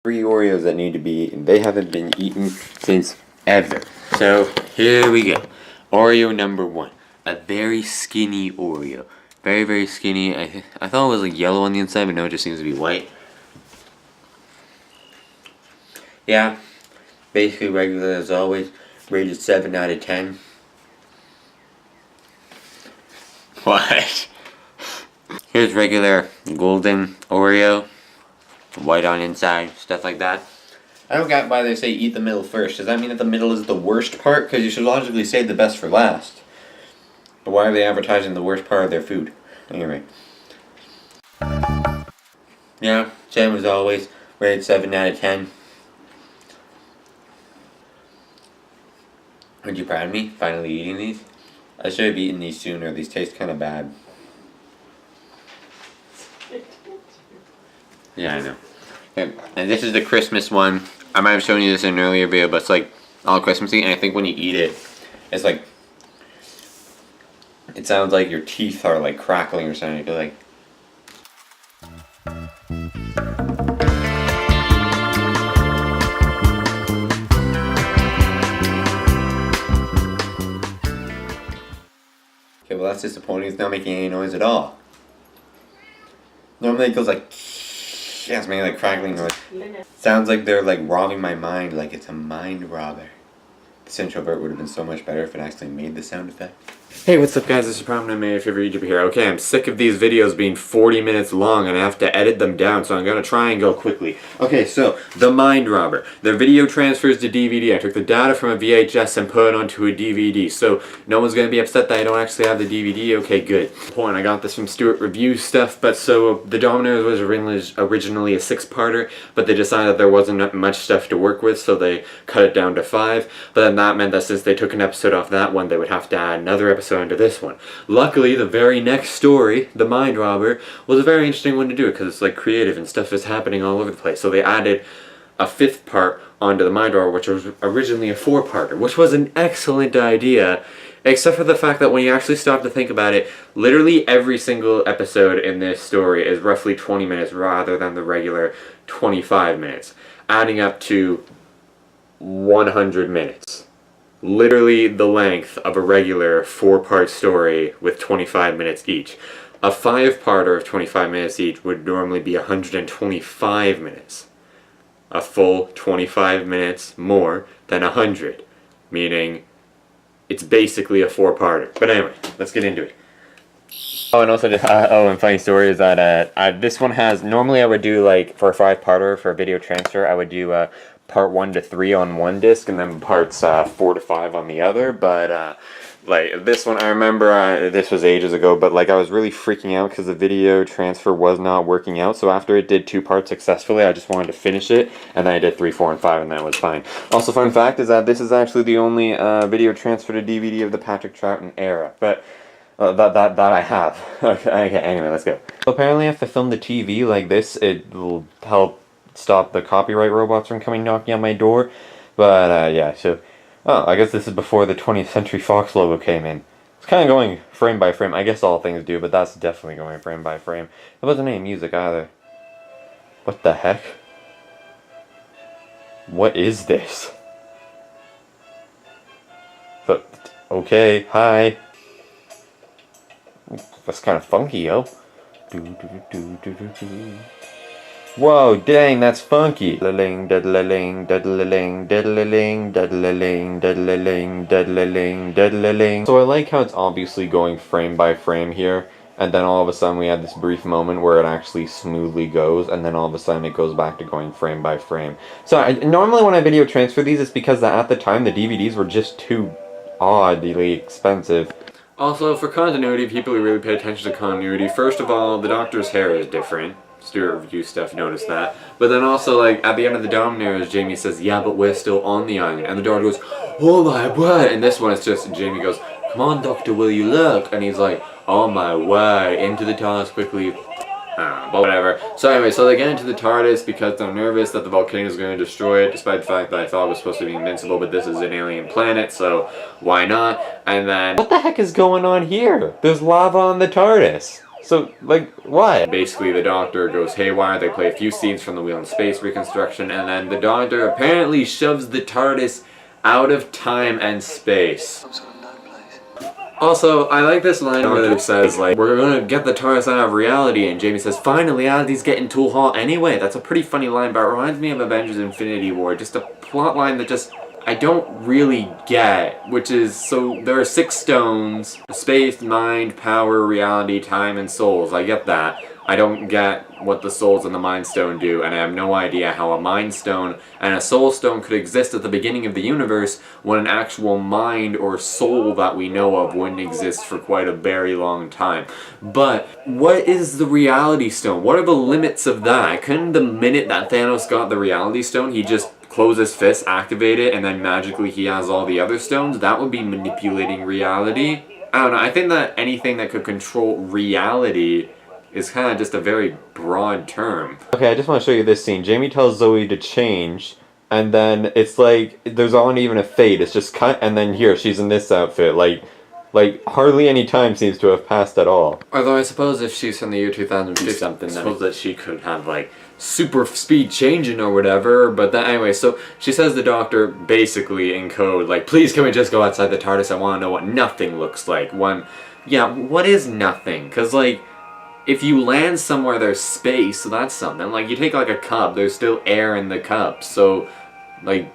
3 Oreos that need to be eaten. They haven't been eaten since ever. So here we go. Oreo number 1. A very skinny Oreo. Very, very skinny. I thought it was like yellow on the inside, but no, it just seems to be white. Yeah, basically regular as always. Rated 7 out of 10. What? Here's regular golden Oreo. White on inside, stuff like that. I don't get why they say eat the middle first. Does that mean that the middle is the worst part? Because you should logically save the best for last. But why are they advertising the worst part of their food? Anyway. Yeah, same as always. Rated 7 out of 10. Aren't you proud of me? Finally eating these? I should have eaten these sooner. These taste kind of bad. Yeah, I know. And this is the Christmas one. I might have shown you this in an earlier video, but it's like all Christmassy, and I think when you eat it, it's like, it sounds like your teeth are like crackling or something. You're like, okay, well that's disappointing. It's not making any noise at all. Normally it goes like, yeah, it's making like crackling noise. Sounds like they're like robbing my mind, like it's a mind robber. This introvert would have been so much better if it actually made the sound effect. Hey, what's up guys, this is Prominent Man, your favorite YouTuber here. Okay, I'm sick of these videos being 40 minutes long and I have to edit them down, so I'm gonna try and go quickly. Okay, so, The Mind Robber. The video transfers to DVD. I took the data from a VHS and put it onto a DVD, so no one's gonna be upset that I don't actually have the DVD. Okay, good. Point, I got this from Stuart Review stuff, but so, The Dominoes was originally a 6-parter, but they decided that there wasn't much stuff to work with, so they cut it down to 5, but then that meant that since they took an episode off that one, they would have to add another episode into this one. Luckily, the very next story, The Mind Robber, was a very interesting one to do because it's like creative and stuff is happening all over the place. So they added a 5th part onto The Mind Robber, which was originally a 4-parter, which was an excellent idea, except for the fact that when you actually stop to think about it, literally every single episode in this story is roughly 20 minutes rather than the regular 25 minutes, adding up to 100 minutes. Literally the length of a regular 4-part story with 25 minutes each. A 5-parter of 25 minutes each would normally be 125 minutes. A full 25 minutes more than 100, meaning it's basically a 4-parter. But anyway, let's get into it. Oh, and also, and funny story is that this one has, normally I would do like, for a 5-parter, for a video transfer, I would do part 1 to 3 on one disc, and then parts 4 to 5 on the other, but like this one, I remember this was ages ago, but like I was really freaking out because the video transfer was not working out, so after it did 2 parts successfully, I just wanted to finish it, and then I did 3, 4, and 5, and that was fine. Also, fun fact is that this is actually the only video transfer to DVD of the Patrick Troughton era, but that I have. Okay, anyway, let's go. Apparently if I film the TV like this, it will help stop the copyright robots from coming knocking on my door, but yeah, so, oh, I guess this is before the 20th Century Fox logo came in. It's kind of going frame by frame. I guess all things do, but that's definitely going frame by frame. There wasn't any music either. What the heck? What is this? But, okay, hi. That's kind of funky, yo. Whoa, dang, that's funky. Diddling, diddling, diddling, diddling, diddling, diddling, diddling, diddling. So I like how it's obviously going frame by frame here, and then all of a sudden we have this brief moment where it actually smoothly goes, and then all of a sudden it goes back to going frame by frame. So normally when I video transfer these, it's because at the time the DVDs were just too oddly expensive. Also, for continuity, people who really pay attention to continuity, first of all, the Doctor's hair is different. Stuart Review stuff noticed that. But then also, like, at the end of the Dominoes, Jamie says, yeah, but we're still on the island. And the Doctor goes, oh my word. And this one, it's just, Jamie goes, come on, Doctor, will you look? And he's like, oh my word, into the TARDIS quickly. But whatever. So anyway, so they get into the TARDIS because they're nervous that the volcano is going to destroy it, despite the fact that I thought it was supposed to be invincible, but this is an alien planet, so why not? And then, what the heck is going on here? There's lava on the TARDIS. So, like, what? Basically, the Doctor goes haywire, they play a few scenes from the Wheel in Space reconstruction, and then the Doctor apparently shoves the TARDIS out of time and space. Also, I like this line where it says, like, we're gonna get the TARDIS out of reality, and Jamie says, finally, reality's getting too hot anyway. That's a pretty funny line, but it reminds me of Avengers Infinity War, just a plot line that just, I don't really get, which is, so there are 6 stones, space, mind, power, reality, time, and souls. I get that. I don't get what the souls and the Mind Stone do, and I have no idea how a Mind Stone and a Soul Stone could exist at the beginning of the universe when an actual mind or soul that we know of wouldn't exist for quite a very long time. But what is the Reality Stone? What are the limits of that? Couldn't the minute that Thanos got the Reality Stone, he just close his fist, activate it, and then magically he has all the other stones? That would be manipulating reality. I don't know, I think that anything that could control reality is kind of just a very broad term. Okay, I just want to show you this scene. Jamie tells Zoe to change, and then it's like, there's not even a fade, it's just cut, and then here, she's in this outfit, like hardly any time seems to have passed at all. Although I suppose if she's from the year 2050 something, I suppose that she could have, like, super speed changing or whatever, but then anyway, so she says the Doctor basically in code, like, please can we just go outside the TARDIS, I want to know what nothing looks like. Yeah, what is nothing? Because, like, if you land somewhere there's space, so that's something. Like, you take, like, a cup, there's still air in the cup, so, like,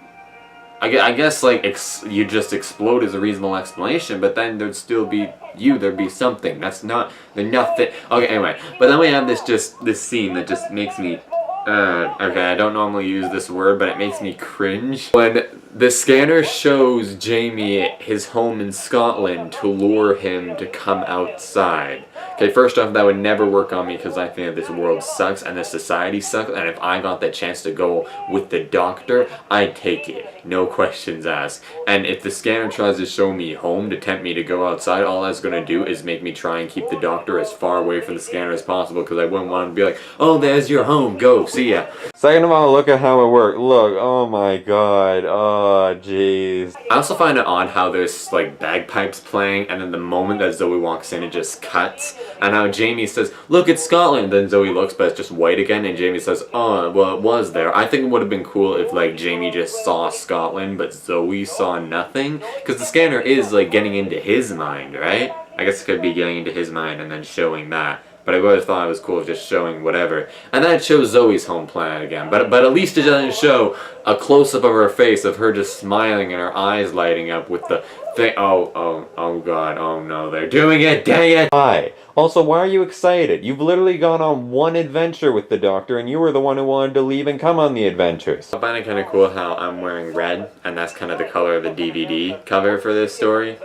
I guess, like, you just explode is a reasonable explanation, but then there'd still be there'd be something. That's not, nothing. Okay, anyway, but then we have this scene that just makes me, okay, I don't normally use this word, but it makes me cringe. When the scanner shows Jamie his home in Scotland to lure him to come outside. Okay, first off, that would never work on me because I think that this world sucks and this society sucks, and if I got the chance to go with the Doctor, I'd take it. No questions asked. And if the scanner tries to show me home to tempt me to go outside, all that's going to do is make me try and keep the Doctor as far away from the scanner as possible because I wouldn't want to be like, oh, there's your home, go, see ya. Second of all, look at how it worked. Look, oh my god, oh jeez. I also find it odd how there's, like, bagpipes playing, and then the moment that Zoe walks in, it just cuts. And how Jamie says, look, it's Scotland, then Zoe looks, but it's just white again, and Jamie says, oh, well, it was there. I think it would have been cool if, like, Jamie just saw Scotland, but Zoe saw nothing, because the scanner is, like, getting into his mind, right? I guess it could be getting into his mind and then showing that. But I would have thought it was cool just showing whatever. And then it shows Zoe's home planet again. But at least it doesn't show a close-up of her face of her just smiling and her eyes lighting up with the thing. Oh god, oh no, they're doing it, dang it! Why? Also, why are you excited? You've literally gone on one adventure with the Doctor, and you were the one who wanted to leave and come on the adventures. I find it kind of cool how I'm wearing red, and that's kind of the color of the DVD cover for this story.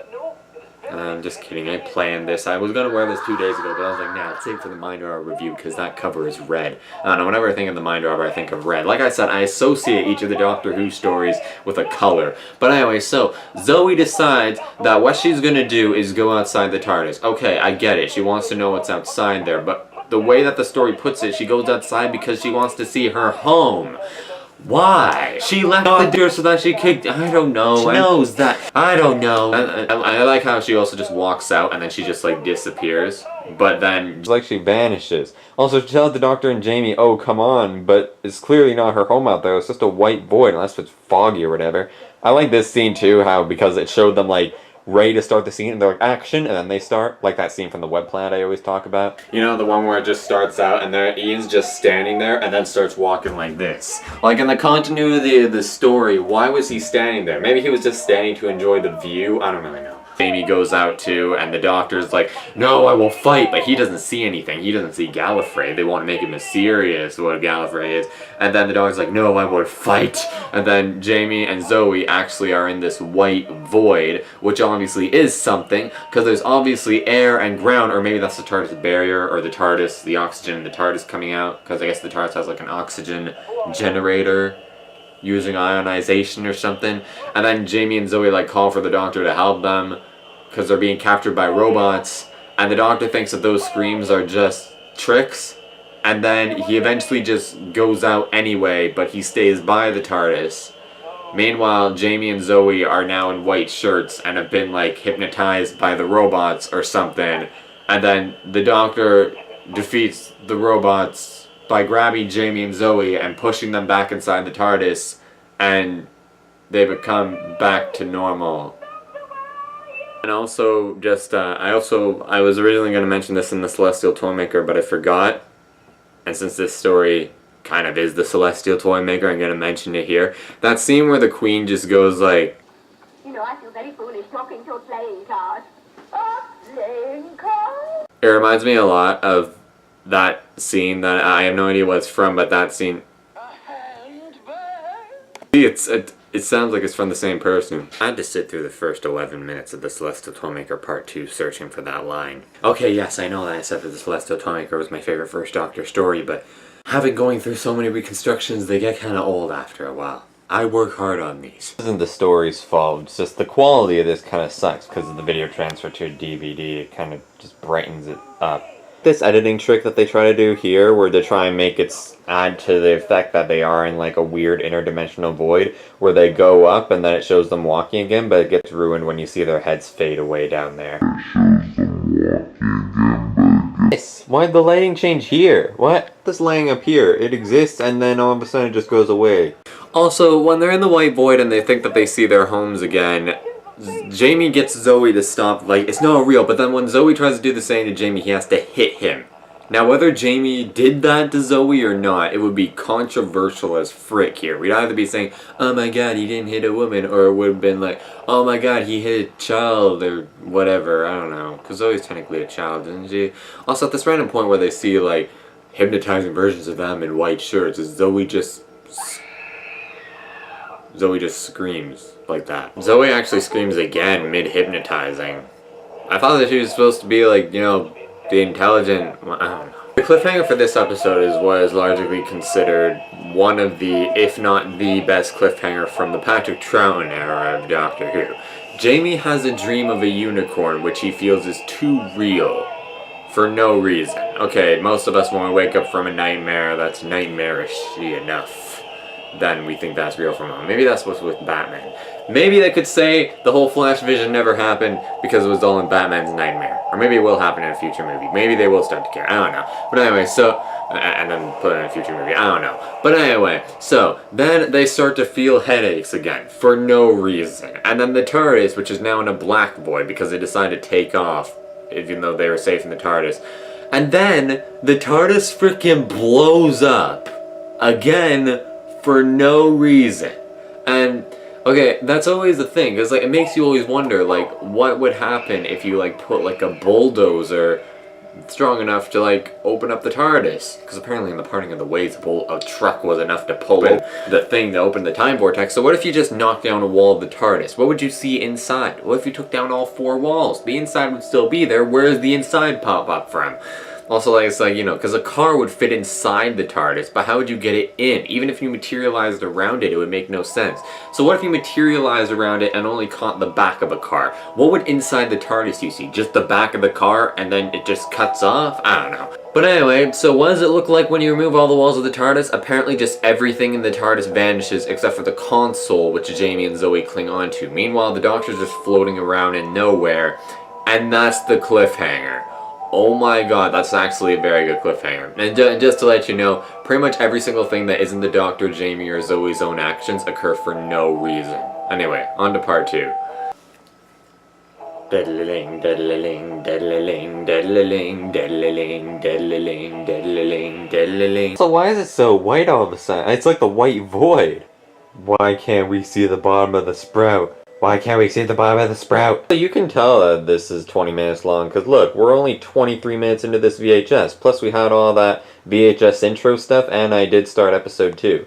I'm just kidding, I planned this. I was gonna wear this 2 days ago, but I was like, nah, let's save it for the Mind Robber review because that cover is red. I don't know, whenever I think of the Mind Robber, I think of red. Like I said, I associate each of the Doctor Who stories with a color. But anyway, so Zoe decides that what she's gonna do is go outside the TARDIS. Okay, I get it. She wants to know what's outside there, but the way that the story puts it, she goes outside because she wants to see her home. Why? She left the door so that she kicked. I don't know. She knows that. I don't know. I like how she also just walks out and then she just, like, disappears. But then, it's like she vanishes. Also, she tells the Doctor and Jamie, oh, come on, but it's clearly not her home out there. It's just a white void, unless it's foggy or whatever. I like this scene too, how because it showed them, like, ready to start the scene, and they're like, action, and then they start, like that scene from the web planet I always talk about. You know, the one where it just starts out, and then Ian's just standing there, and then starts walking like this. Like, in the continuity of the story, why was he standing there? Maybe he was just standing to enjoy the view? I don't really know. Amy goes out too, and the Doctor's like, no, I will fight, but he doesn't see anything. He doesn't see Gallifrey. They want to make it mysterious what Gallifrey is. And then the Doctor's like, no, I will fight. And then Jamie and Zoe actually are in this white void, which obviously is something, because there's obviously air and ground, or maybe that's the TARDIS barrier, or the TARDIS, the oxygen in the TARDIS coming out, because I guess the TARDIS has like an oxygen generator using ionization or something. And then Jamie and Zoe like call for the Doctor to help them because they're being captured by robots, and the Doctor thinks that those screams are just tricks, and then he eventually just goes out anyway, but he stays by the TARDIS. Meanwhile, Jamie and Zoe are now in white shirts and have been like hypnotized by the robots or something, And then the Doctor defeats the robots by grabbing Jamie and Zoe and pushing them back inside the TARDIS, and they become back to normal. And also, just, I was originally going to mention this in the Celestial Toymaker, but I forgot. And since this story kind of is the Celestial Toymaker, I'm going to mention it here. That scene where the Queen just goes like, "You know, I feel very foolish talking to a playing card." A playing card? it reminds me a lot of that scene that I have no idea what it's from, but that scene. See, it sounds like it's from the same person. I had to sit through the first 11 minutes of the Celestial Toymaker Part 2 searching for that line. Okay, yes, I know that I said that the Celestial Toymaker was my favorite First Doctor story, but going through so many reconstructions, they get kind of old after a while. I work hard on these. This isn't the story's fault, it's just the quality of this kind of sucks because of the video transfer to a DVD. It kind of just brightens it up. This editing trick that they try to do here, where they try and make it add to the effect that they are in like a weird interdimensional void, where they go up and then it shows them walking again, but it gets ruined when you see their heads fade away down there. Why'd the lighting change here? What? This lighting up here, it exists and then all of a sudden it just goes away. Also, when they're in the white void and they think that they see their homes again, Jamie gets Zoe to stop, like, it's not real, but then when Zoe tries to do the same to Jamie, he has to hit him. Now, whether Jamie did that to Zoe or not, it would be controversial as frick here. We'd either be saying, oh my god, he didn't hit a woman, or it would have been like, oh my god, he hit a child, or whatever, I don't know. Because Zoe's technically a child, isn't she? Also, at this random point where they see, like, hypnotizing versions of them in white shirts, is Zoe just screams like that. Zoe actually screams again mid-hypnotizing. I thought that she was supposed to be like, you know, the intelligent, well, I don't know. The cliffhanger for this episode was largely considered one of the, if not the best cliffhanger from the Patrick Troughton era of Doctor Who. Jamie has a dream of a unicorn which he feels is too real for no reason. Okay, most of us when we wake up from a nightmare that's nightmarish-y enough, then we think that's real from home. Maybe that's what's with Batman. Maybe they could say the whole Flash vision never happened because it was all in Batman's nightmare. Or maybe it will happen in a future movie. Maybe they will start to care. I don't know. But anyway, so, and then put it in a future movie. I don't know. But anyway, so, then they start to feel headaches again for no reason. And then the TARDIS, which is now in a black void because they decided to take off, even though they were safe in the TARDIS. And then the TARDIS freaking blows up again for no reason. And okay, that's always the thing, because like it makes you always wonder, like, what would happen if you like put like a bulldozer strong enough to like open up the TARDIS? Because apparently in the parting of the ways, a truck was enough to pull in the thing to open the time vortex. So what if you just knocked down a wall of the TARDIS? What would you see inside? What if you took down all 4 walls? The inside would still be there. Where does the inside pop up from? Also, like, it's like, you know, because a car would fit inside the TARDIS, but how would you get it in? Even if you materialized around it, it would make no sense. So what if you materialized around it and only caught the back of a car? What would inside the TARDIS you see? Just the back of the car and then it just cuts off? I don't know. But anyway, so what does it look like when you remove all the walls of the TARDIS? Apparently just everything in the TARDIS vanishes except for the console, which Jamie and Zoe cling onto. Meanwhile, the Doctor's just floating around in nowhere, and that's the cliffhanger. Oh my god, that's actually a very good cliffhanger. And just to let you know, pretty much every single thing that isn't the Doctor, Jamie, or Zoe's own actions occur for no reason. Anyway, on to part 2. Deadly-ling, deadly-ling, deadly-ling, deadly-ling, deadly-ling, deadly-ling, deadly-ling, deadly-ling. So why is it so white all of a sudden? It's like the white void. Why can't we see the bottom of the sprout? Why can't we see the bottom of the sprout? You can tell that this is 20 minutes long, because look, we're only 23 minutes into this VHS, plus we had all that VHS intro stuff, and I did start episode 2.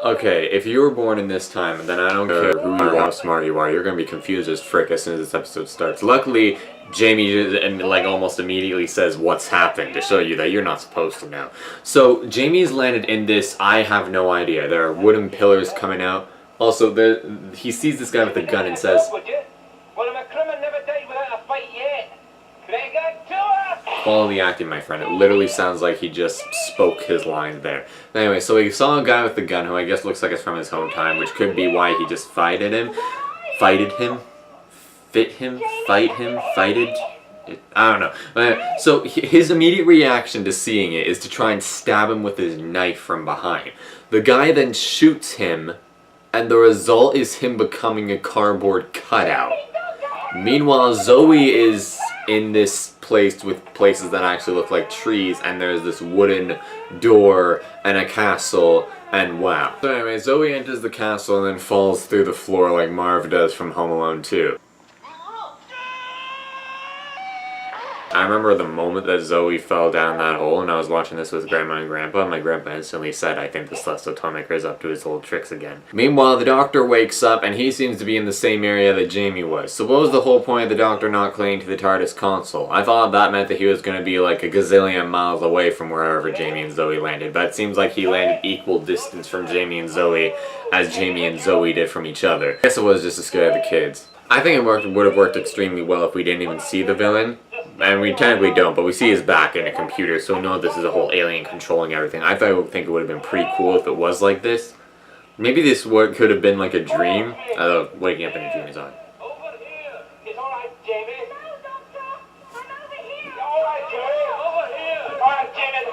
Okay, if you were born in this time, then I don't care who you are, how smart you are, you're gonna be confused as frick as soon as this episode starts. Luckily, Jamie like almost immediately says what's happened to show you that you're not supposed to know. So, Jamie's landed in this, I have no idea. There are wooden pillars coming out. Also, he sees this guy with a gun and says, quality acting, my friend. It literally sounds like he just spoke his line there. Anyway, so he saw a guy with a gun who I guess looks like it's from his hometown, which could be why he just fighted him. I don't know. So his immediate reaction to seeing it is to try and stab him with his knife from behind. The guy then shoots him, and the result is him becoming a cardboard cutout. Meanwhile, Zoe is in this place with places that actually look like trees, and there's this wooden door and a castle, and wow. So anyway, Zoe enters the castle and then falls through the floor like Marv does from Home Alone 2. I remember the moment that Zoe fell down that hole, and I was watching this with Grandma and Grandpa, and my grandpa instantly said, I think the Celestial Toymaker is up to his old tricks again. Meanwhile, the doctor wakes up, and he seems to be in the same area that Jamie was. So what was the whole point of the doctor not clinging to the TARDIS console? I thought that meant that he was going to be like a gazillion miles away from wherever Jamie and Zoe landed, but it seems like he landed equal distance from Jamie and Zoe as Jamie and Zoe did from each other. I guess it was just to scare the kids. I think it would have worked extremely well if we didn't even see the villain. And we technically don't, but we see his back in a computer, so we know this is a whole alien controlling everything. I think it would have been pretty cool if it was like this. Maybe this could have been like a dream. Waking up in a dream is odd. Over here! It's alright, Jamie! No, Doctor! I'm over here! Alright, Jamie! Over here! Alright, Jamie!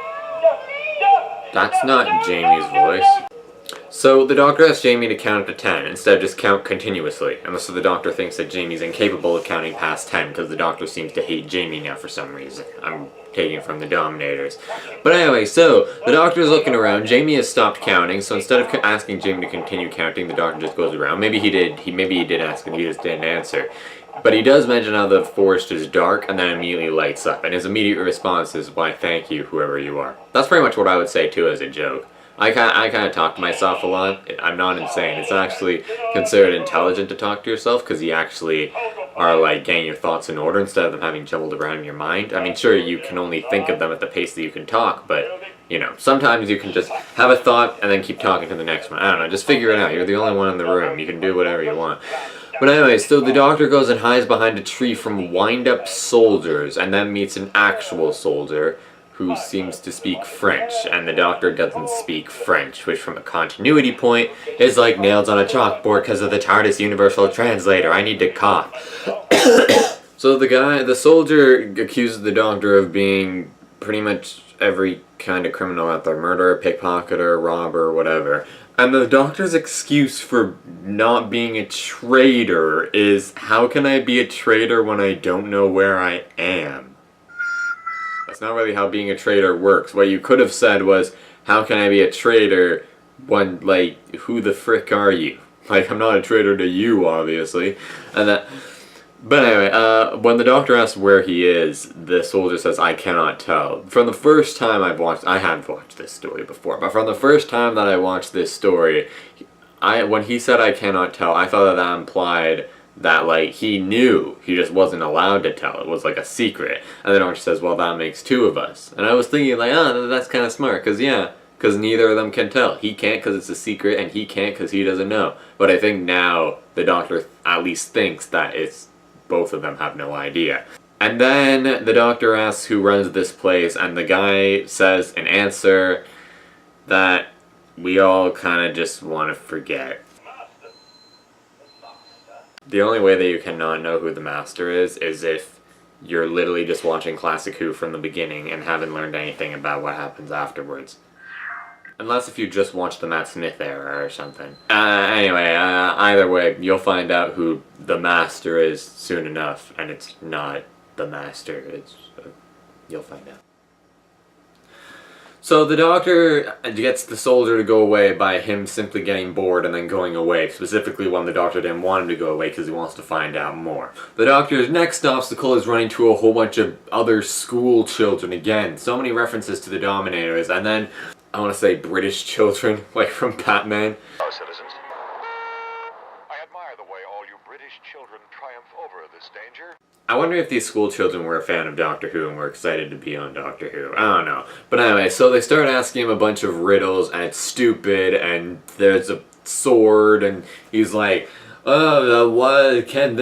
That's not Jamie's voice. So the doctor asks Jamie to count to 10 instead of just count continuously, unless the doctor thinks that Jamie's incapable of counting past 10 because the doctor seems to hate Jamie now for some reason. I'm taking it from the Dominators. But anyway, so the doctor's looking around. Jamie has stopped counting, so instead of asking Jamie to continue counting, the doctor just goes around. Maybe he did ask and he just didn't answer. But he does mention how the forest is dark and then immediately lights up, and his immediate response is, why thank you, whoever you are. That's pretty much what I would say too as a joke. I kind of talk to myself a lot. I'm not insane. It's actually considered intelligent to talk to yourself because you actually are like getting your thoughts in order instead of them having jumbled around in your mind. I mean, sure, you can only think of them at the pace that you can talk, but, you know, sometimes you can just have a thought and then keep talking to the next one. I don't know, just figure it out. You're the only one in the room. You can do whatever you want. But anyway, so the doctor goes and hides behind a tree from wind-up soldiers and then meets an actual soldier who seems to speak French, and the doctor doesn't speak French, which from a continuity point is like nails on a chalkboard because of the TARDIS Universal Translator. I need to cough. So the soldier accuses the doctor of being pretty much every kind of criminal out there. Murderer, pickpocketer, robber, whatever. And the doctor's excuse for not being a traitor is, how can I be a traitor when I don't know where I am? That's not really how being a traitor works. What you could have said was, how can I be a traitor when, like, who the frick are you? Like, I'm not a traitor to you, obviously. But anyway, when the doctor asks where he is, the soldier says, I cannot tell. From the first time I have watched this story before, but from the first time that I watched this story, when he said I cannot tell, I thought that implied that, like, he knew, he just wasn't allowed to tell. It was like a secret. And the doctor says, well, that makes two of us. And I was thinking, like, oh, that's kind of smart, because neither of them can tell. He can't because it's a secret, and he can't because he doesn't know. But I think now the doctor at least thinks that it's both of them have no idea. And then the doctor asks who runs this place, and the guy says an answer that we all kind of just want to forget. The only way that you cannot know who the master is if you're literally just watching Classic Who from the beginning and haven't learned anything about what happens afterwards. Unless if you just watched the Matt Smith era or something. Anyway, either way, you'll find out who the master is soon enough, and it's not the master. You'll find out. So the doctor gets the soldier to go away by him simply getting bored and then going away, specifically when the doctor didn't want him to go away because he wants to find out more. The doctor's next obstacle is running to a whole bunch of other school children again. So many references to the Dominators, and then, I want to say British children, like from Batman. Our citizens, I admire the way all you British children triumph over this danger. I wonder if these school children were a fan of Doctor Who and were excited to be on Doctor Who. I don't know. But anyway, so they start asking him a bunch of riddles, and it's stupid, and there's a sword, and he's like, what can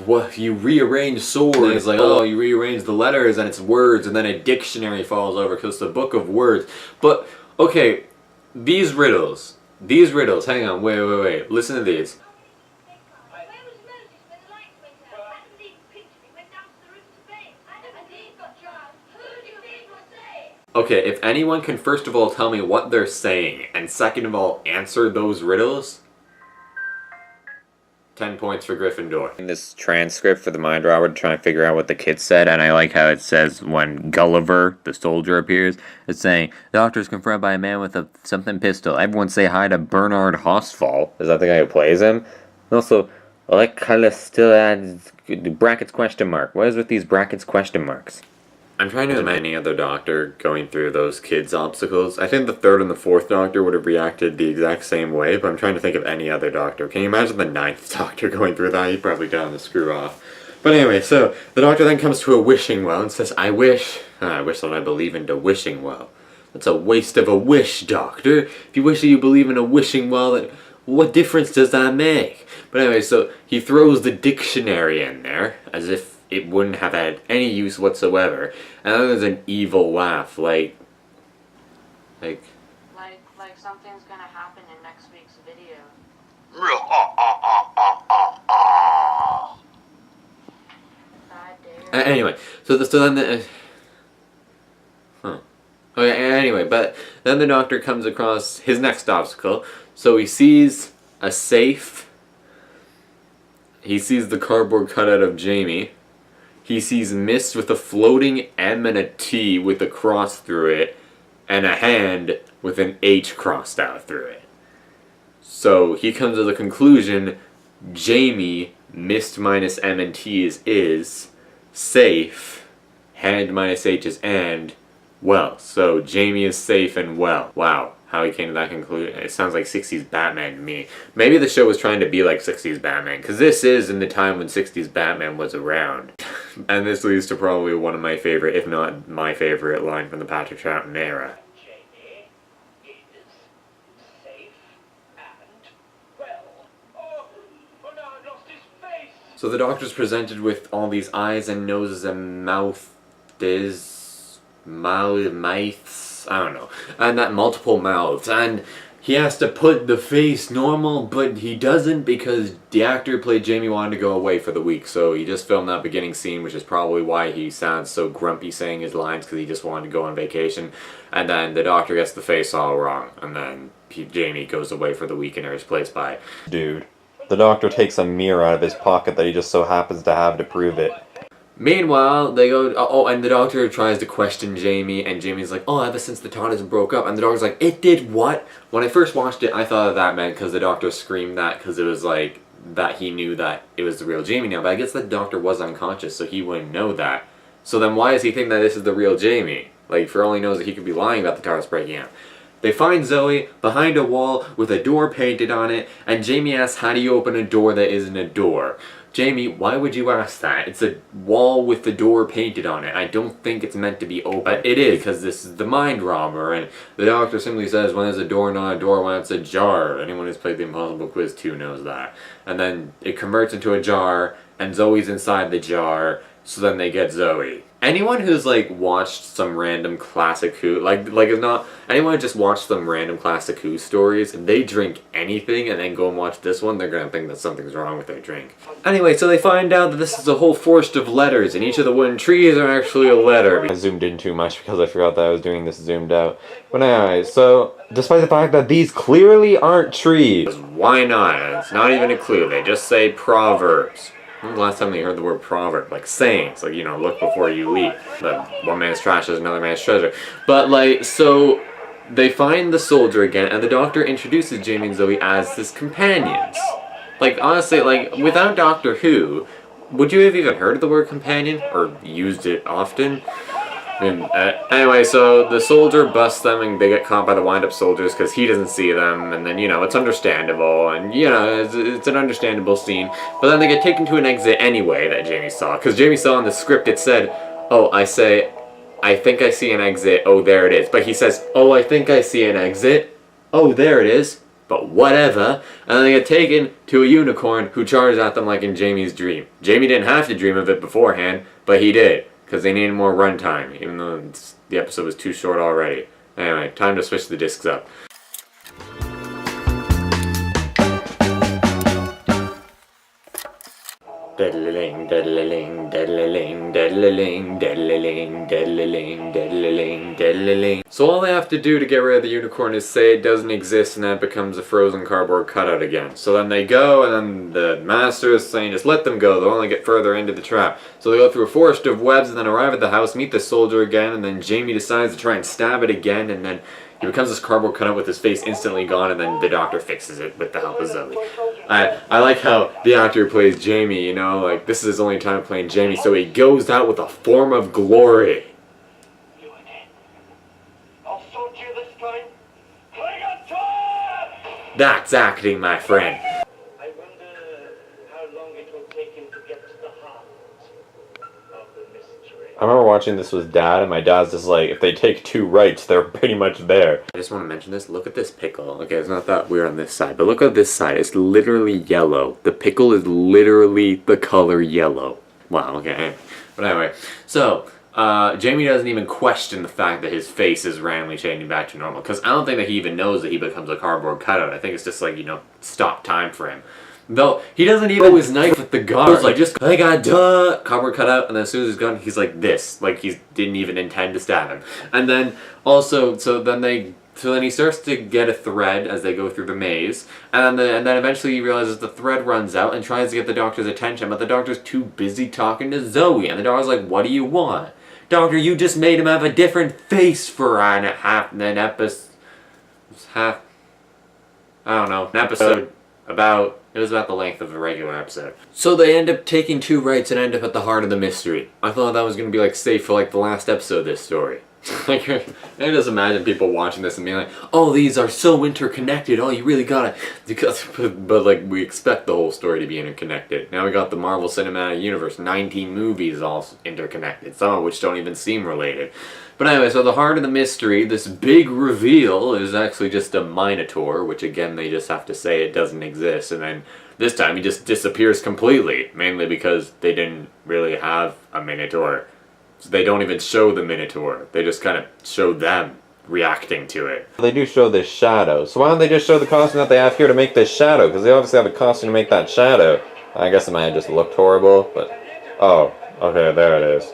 what, you rearrange swords? And he's like, oh, you rearrange the letters, and it's words, and then a dictionary falls over, because it's a book of words. But, okay, these riddles, hang on, wait, listen to these. Okay, if anyone can first of all tell me what they're saying, and second of all answer those riddles, 10 points for Gryffindor. In this transcript for the mind robber to try and figure out what the kid said, and I like how it says when Gulliver, the soldier, appears, it's saying, the doctor is confronted by a man with a something pistol. Everyone say hi to Bernard Hosfall. Is that the guy who plays him? And also, like color still adds brackets question mark. What is with these brackets question marks? I'm trying to imagine any other doctor going through those kids' obstacles. I think the third and the fourth doctor would have reacted the exact same way, but I'm trying to think of any other doctor. Can you imagine the ninth doctor going through that? He'd probably down the screw off. But anyway, so the doctor then comes to a wishing well and says, I wish that I believe in the wishing well. That's a waste of a wish, doctor. If you wish that you believe in a wishing well, then what difference does that make? But anyway, so he throws the dictionary in there, as if it wouldn't have had any use whatsoever. And then there's an evil laugh, like something's gonna happen in next week's video. Anyway, but then the doctor comes across his next obstacle. So he sees a safe. He sees the cardboard cutout of Jamie. He sees mist with a floating M and a T with a cross through it, and a hand with an H crossed out through it. So he comes to the conclusion, Jamie, mist minus M and T is safe, hand minus H is and, well. So Jamie is safe and well. Wow. How he came to that conclusion. It sounds like 60s Batman to me. Maybe the show was trying to be like 60s Batman, because this is in the time when 60s Batman was around. And this leads to probably one of my favorite, if not my favorite, line from the Patrick Troughton era. Jamie is safe and well. Oh, now I've lost his face. So the doctor's presented with all these eyes and noses and mouths, I don't know, and that multiple mouths, and he has to put the face normal, but he doesn't because the actor who played Jamie wanted to go away for the week, so he just filmed that beginning scene, which is probably why he sounds so grumpy saying his lines, because he just wanted to go on vacation, and then the doctor gets the face all wrong, and then Jamie goes away for the week and is replaced by dude. The doctor takes a mirror out of his pocket that he just so happens to have to prove it. Meanwhile, they go, and the doctor tries to question Jamie, and Jamie's like, oh, ever since the TARDIS broke up, and the doctor's like, it did what? When I first watched it, I thought that meant because the doctor screamed that because it was like, that he knew that it was the real Jamie now, but I guess the doctor was unconscious, so he wouldn't know that. So then why does he think that this is the real Jamie? Like, for all he knows that he could be lying about the TARDIS breaking out. They find Zoe behind a wall with a door painted on it, and Jamie asks, how do you open a door that isn't a door? Jamie, why would you ask that? It's a wall with the door painted on it. I don't think it's meant to be open. But it is, because this is the mind robber, and the doctor simply says, when there's a door, not a door, when it's a jar. Anyone who's played the Impossible Quiz 2 knows that. And then it converts into a jar, and Zoe's inside the jar, so then they get Zoe. Anyone who's like watched some random classic Who, like is not anyone who just watched some random classic Who stories, if they drink anything and then go and watch this one, they're gonna think that something's wrong with their drink. Anyway, so they find out that this is a whole forest of letters, and each of the wooden trees are actually a letter. I zoomed in too much because I forgot that I was doing this zoomed out. But anyway, so despite the fact that these clearly aren't trees, why not? It's not even a clue. They just say proverbs. When was the last time they heard the word proverb? Like sayings, like, you know, look before you leap. That one man's trash is another man's treasure. But, like, so they find the soldier again, and the doctor introduces Jamie and Zoe as his companions. Like, honestly, like, without Doctor Who, would you have even heard of the word companion? Or used it often? Anyway, so the soldier busts them and they get caught by the wind-up soldiers because he doesn't see them, and then, you know, it's understandable, and, you know, it's an understandable scene. But then they get taken to an exit anyway that Jamie saw, because Jamie saw in the script it said, oh, I think I see an exit, oh, there it is. But he says, oh, I think I see an exit, oh, there it is, but whatever. And then they get taken to a unicorn who charges at them like in Jamie's dream. Jamie didn't have to dream of it beforehand, but he did. Because they needed more runtime, even though the episode was too short already. Anyway, time to switch the discs up. Deadly-ling, deadly-ling, deadly-ling, deadly-ling, deadly-ling, deadly-ling, deadly-ling, deadly-ling. So all they have to do to get rid of the unicorn is say it doesn't exist, and then it becomes a frozen cardboard cutout again. So then they go, and then the master is saying just let them go, they'll only get further into the trap. So they go through a forest of webs and then arrive at the house, meet the soldier again, and then Jamie decides to try and stab it again, and then he becomes this cardboard cutout with his face instantly gone, and then the doctor fixes it with the help of Zoe. I like how the actor who plays Jamie, you know, like, this is his only time playing Jamie, so he goes out with a form of glory. You again. I'll sort you this time. Bring it to him! That's acting, my friend. I wonder how long it will take him to get to the heart of the mystery. I remember watching this with Dad, and my dad's just like, if they take 2 rights, they're pretty much there. I just want to mention this. Look at this pickle. Okay, it's not that weird on this side, but look at this side. It's literally yellow. The pickle is literally the color yellow. Wow, okay. But anyway, so, Jamie doesn't even question the fact that his face is randomly changing back to normal, because I don't think that he even knows that he becomes a cardboard cutout. I think it's just like, you know, stop time for him. Though, he doesn't even throw his knife at the guards, like, just, I got duh, cardboard cutout, and then as soon as he's gone, he's like this, like he didn't even intend to stab him. And then, also, so then he starts to get a thread as they go through the maze, and then eventually he realizes the thread runs out and tries to get the doctor's attention, but the doctor's too busy talking to Zoe, and the doctor's like, what do you want? Doctor, you just made him have a different face for an episode, I don't know, an episode about... It was about the length of a regular episode. So they end up taking 2 rights and end up at the heart of the mystery. I thought that was going to be like safe for like the last episode of this story. Like, I just imagine people watching this and being like, oh, these are so interconnected, oh, you really gotta, because, but like, we expect the whole story to be interconnected. Now we got the Marvel Cinematic Universe, 19 movies all interconnected, some of which don't even seem related. But anyway, so the heart of the mystery, this big reveal, is actually just a Minotaur, which again, they just have to say it doesn't exist, and then this time he just disappears completely, mainly because they didn't really have a Minotaur. So they don't even show the Minotaur. They just kind of show them reacting to it. They do show this shadow. So why don't they just show the costume that they have here to make this shadow? Because they obviously have a costume to make that shadow. I guess it might have just looked horrible, but... Oh, okay, there it is.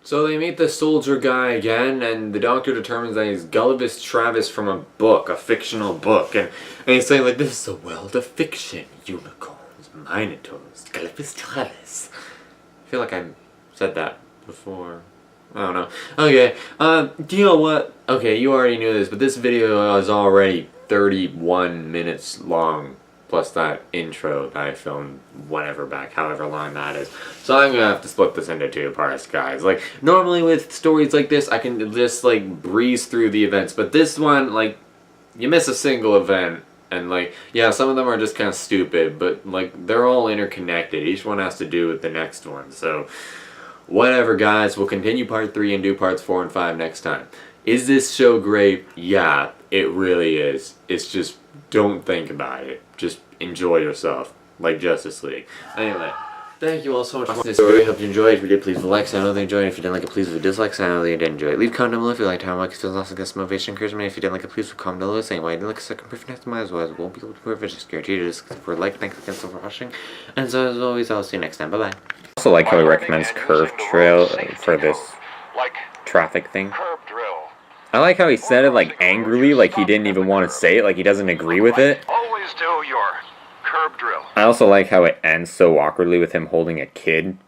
So they meet the soldier guy again, and the doctor determines that he's Gulliver's Travis from a book, a fictional book. And he's saying, like, this is a world of fiction. Unicorns, Minotaurs, Gulliver's Travis. I feel like I said that before. I don't know. Okay, do you know what? Okay, you already knew this, but this video is already 31 minutes long, plus that intro that I filmed whatever back, however long that is. So I'm gonna have to split this into 2 parts, guys. Like, normally with stories like this, I can just, like, breeze through the events, but this one, like, you miss a single event, and, like, yeah, some of them are just kind of stupid, but, like, they're all interconnected. Each one has to do with the next one, so... Whatever, guys, we'll continue part 3 and do parts 4 and 5 next time. Is this show great? Yeah, it really is. It's just, don't think about it. Just enjoy yourself, like Justice League. Anyway, thank you all so much for watching this video. I hope you enjoyed. If you did, please leave a like so I know they enjoyed it. If you didn't like it, please leave a dislike so I know that you did enjoy it. Leave a comment down below if you liked how much it feels awesome, guess motivation, encouragement. If you didn't like it, please leave a comment below saying why you didn't like a second proof next time as well. It won't be able to prove it, just guaranteed it is for a like. Thanks again so for watching. And so as always, I'll see you next time. Bye bye. I also like how he recommends curved trail for this traffic thing. I like how he said it like angrily, like he didn't even want to say it, like he doesn't agree with it. Always do your curb drill. I also like how it ends so awkwardly with him holding a kid